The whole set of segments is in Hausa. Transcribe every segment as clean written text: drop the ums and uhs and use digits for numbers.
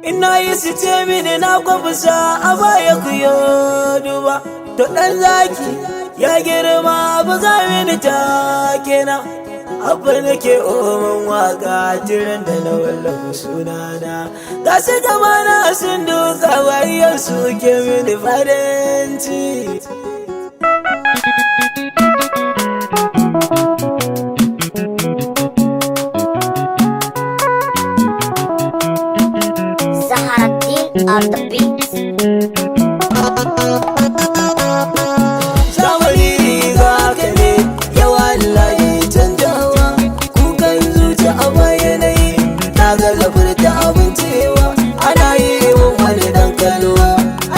Ina yi su ce mini na kwafisa a baya ku yi duba. To ɗan zaki ya girma buga mini take na. Abba nake oman waka tiran da na wallafa sunana. Ga su gabana sun duka bayan suke mini farin ciki. Zaharaddin on the beat. Zamani riga ka ne, yau Allah ya canjawa. Kukan zuci a bayanai, na ga zaburta abin cewa. Ana yi mun wani dan kalwa,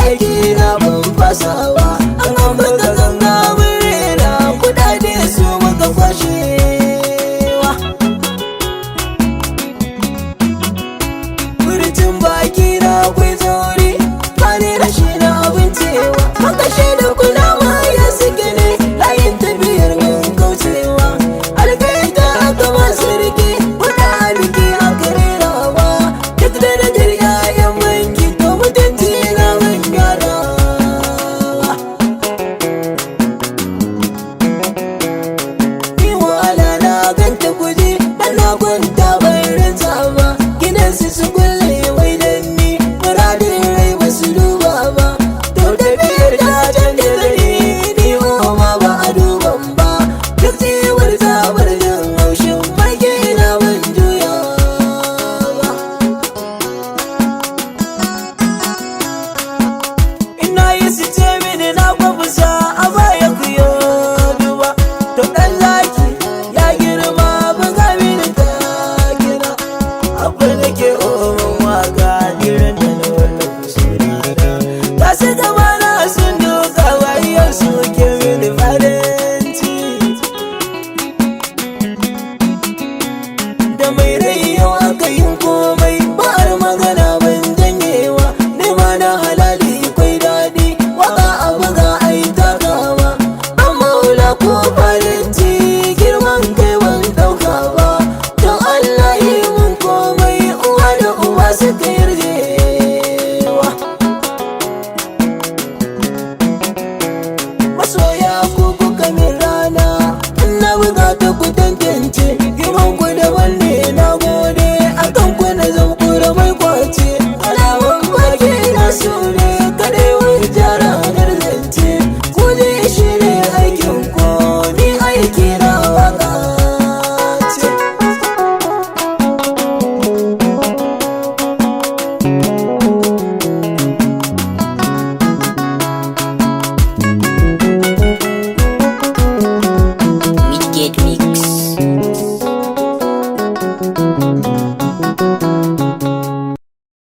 aiki na ban fasawa. An ambata ganga mun rera, kudade su muka kwashewa. Furcin baki na akwai tsauri, bani da shi na abin cewa. Haka shaidar kula ma ya suke ne, layin tafiyar mun kaucewa. Alkaita aka masu rike, wata biki aka rerawa. Duk da na jirga yan banki, to mutunci na mun gyarawa. Ni wahala na ganta kuje, dan na kwanta bai ranta ba. Gidansu su kulle wai dan ni, muradin rai ba su duba ba. To tafiyar ta canja gari, ni ma ba a duban ba. Duk cewar ta bar jan haushin baki na ban juya ba. Ina yi su ce mini na kwafisa a baya ku yi duba. To ɗan zaki ya girma buga mini take na. Abba nake oman waka tiran da na wallafa sunana. Ga su gabana sun duka bayan suke mini farin ciki. Da mai